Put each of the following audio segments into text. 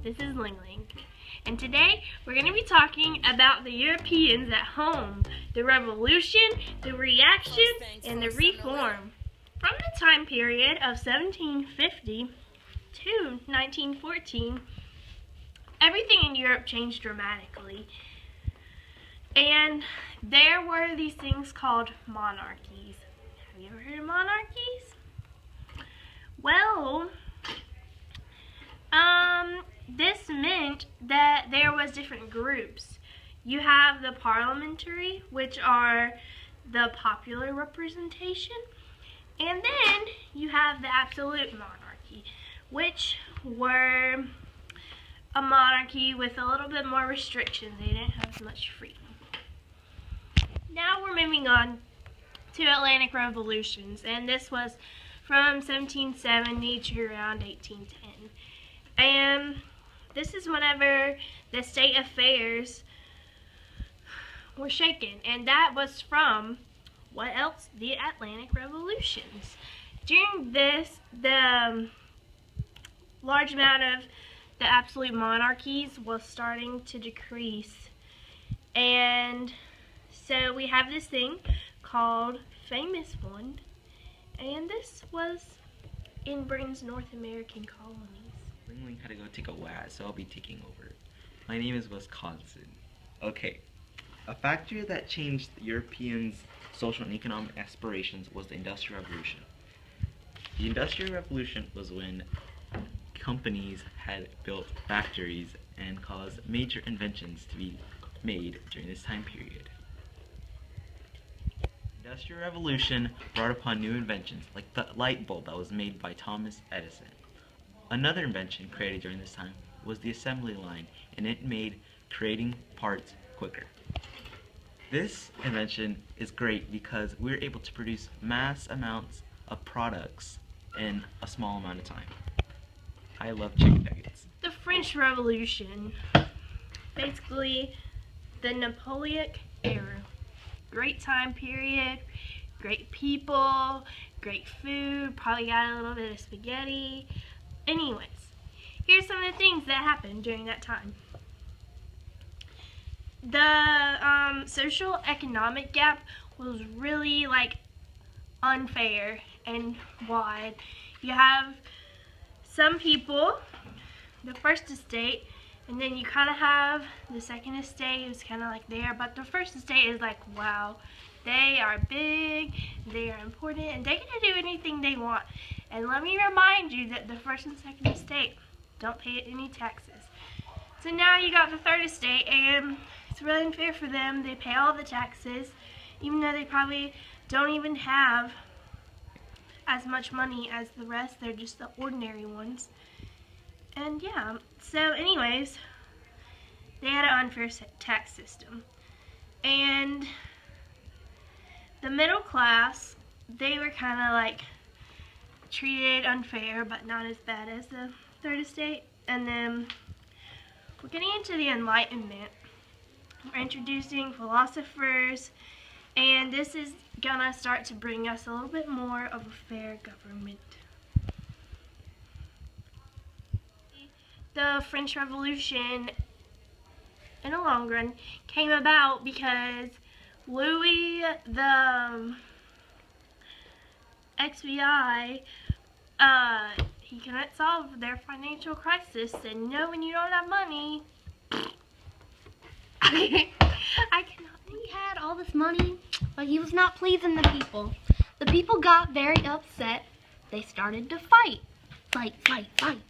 This is Ling Ling, and today we're going to be talking about the Europeans at home, the revolution, the reaction, and the reform. From the time period of 1750 to 1914, everything in Europe changed dramatically, and there were these things called monarchies. Have you ever heard of monarchies? Well, this meant that there was different groups. You have the parliamentary, which are the popular representation, and then you have the absolute monarchy, which were a monarchy with a little bit more restrictions. They didn't have as much freedom. Now we're moving on to Atlantic revolutions, and this was from 1770 to around 1810. And this is whenever the state affairs were shaken, and that was from what else? The Atlantic revolutions. During this, the large amount of the absolute monarchies was starting to decrease, and so we have this thing called Famous One, and this was in Britain's North American colonies. Ling had to go take a WAS, so I'll be taking over. My name is Wisconsin. Okay, a factor that changed Europeans' social and economic aspirations was the Industrial Revolution. The Industrial Revolution was when companies had built factories and caused major inventions to be made during this time period. The Industrial Revolution brought upon new inventions, like the light bulb that was made by Thomas Edison. Another invention created during this time was the assembly line, and it made creating parts quicker. This invention is great because we're able to produce mass amounts of products in a small amount of time. I love chicken nuggets. The French Revolution, basically the Napoleonic era. Great time period, great people, great food, probably got a little bit of spaghetti. Anyways, here's some of the things that happened during that time. The social economic gap was really unfair and wide. You have some people, the first estate, and then you kind of have the second estate is kind of there, but the first estate is wow, they are big, they are important, and they get to do anything they want. And let me remind you that the first and second estate don't pay any taxes. So now you got the third estate, and it's really unfair for them. They pay all the taxes, even though they probably don't even have as much money as the rest. They're just the ordinary ones. And yeah, so anyways, they had an unfair tax system. And the middle class, they were kind of treated unfair, but not as bad as the third estate. And then we're getting into the Enlightenment. We're introducing philosophers, and this is gonna start to bring us a little bit more of a fair government. The French Revolution, in the long run, came about because Louis the XVI, he couldn't solve their financial crisis, and when you don't have money, I cannot. He had all this money, but he was not pleasing the people. The people got very upset. They started to fight. Fight, fight, fight.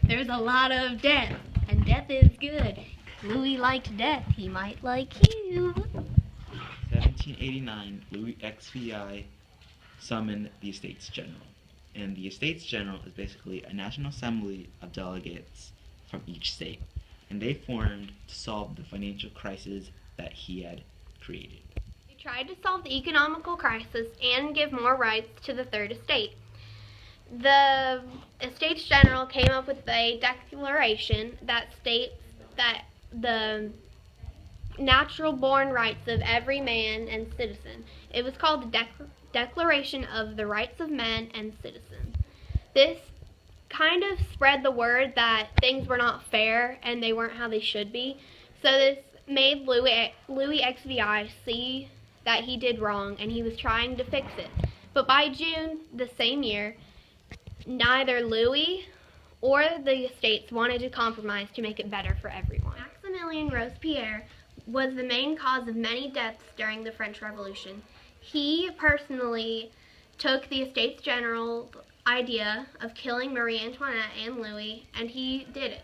There's a lot of death, and death is good. Louis liked death. He might like you. 1789, Louis XVI summoned the Estates General. And the Estates General is basically a national assembly of delegates from each state. And they formed to solve the financial crisis that he had created. They tried to solve the economical crisis and give more rights to the third estate. The Estates General came up with a declaration that states that the natural born rights of every man and citizen. It was called the Declaration of the Rights of Men and Citizens. This kind of spread the word that things were not fair and they weren't how they should be. So this made Louis XVI see that he did wrong and he was trying to fix it. But by June the same year, neither Louis or the estates wanted to compromise to make it better for everyone. Maximilien Robespierre was the main cause of many deaths during the French Revolution. He personally took the Estates General's idea of killing Marie Antoinette and Louis, and he did it.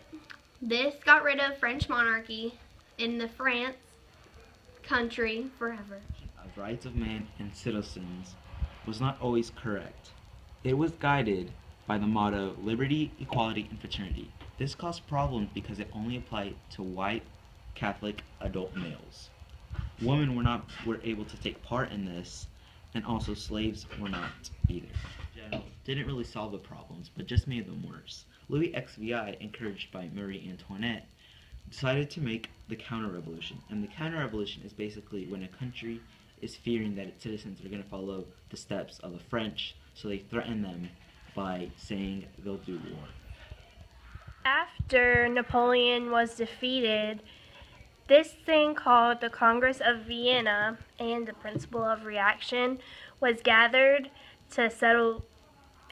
This got rid of French monarchy in the France country forever. Of rights of man and citizens was not always correct. It was guided by the motto liberty, equality, and fraternity. This caused problems because it only applied to white Catholic adult males. Women were able to take part in this, and also slaves were not either. Didn't really solve the problems, but just made them worse. Louis XVI, encouraged by Marie Antoinette, decided to make the counter-revolution. And the counter-revolution is basically when a country is fearing that its citizens are going to follow the steps of the French, so they threaten them by saying they'll do war. After Napoleon was defeated, this thing called the Congress of Vienna and the Principle of Reaction was gathered to settle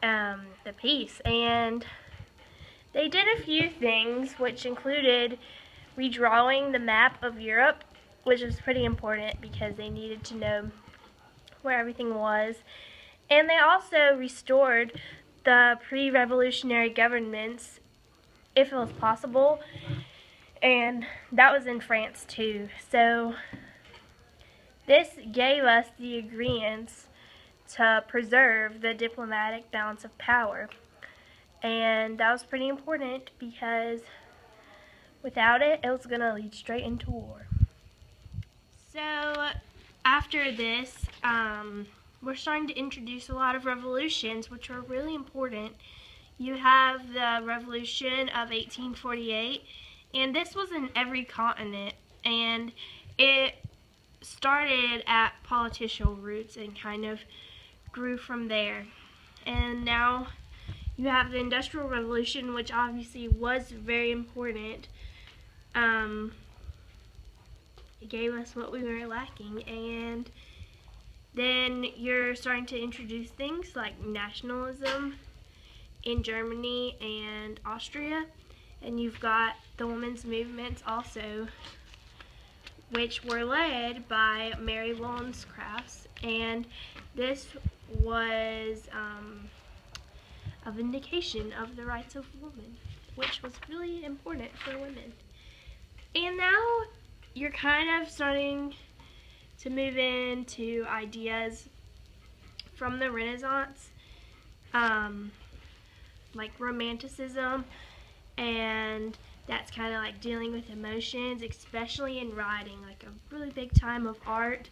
the peace. And they did a few things, which included redrawing the map of Europe, which was pretty important because they needed to know where everything was. And they also restored the pre-revolutionary governments, if it was possible, and that was in France too. So this gave us the agreements to preserve the diplomatic balance of power, and that was pretty important because without it, it was going to lead straight into war. So after this, we're starting to introduce a lot of revolutions, which are really important. You have the Revolution of 1848, and this was in every continent, and it started at political roots and kind of grew from there. And now you have the Industrial Revolution, which obviously was very important. It gave us what we were lacking, and then you're starting to introduce things like nationalism in Germany and Austria, and you've got the women's movements also, which were led by Mary Wollstonecraft, and this was a vindication of the rights of women, which was really important for women. And now you're kind of starting to move into ideas from the Renaissance, like Romanticism, and that's kind of like dealing with emotions, especially in writing, like a really big time of art.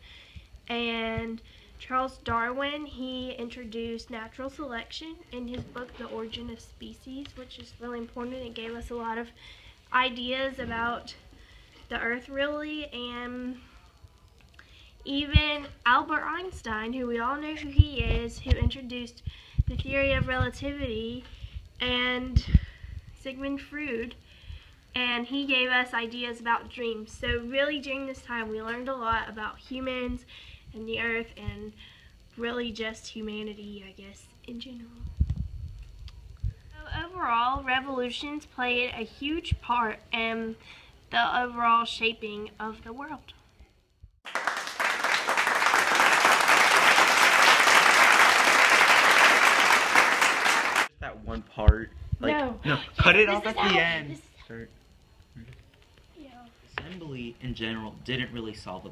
And Charles Darwin, he introduced natural selection in his book, The Origin of Species, which is really important. It gave us a lot of ideas about the earth, really. And even Albert Einstein, who we all know who he is, who introduced the theory of relativity, and Sigmund Freud, and he gave us ideas about dreams. So really during this time we learned a lot about humans and the earth, and really just humanity, I guess, in general. So overall, revolutions played a huge part in the overall shaping of the world. That one part, like, no, cut it off at the end. Yeah. Assembly in general didn't really solve the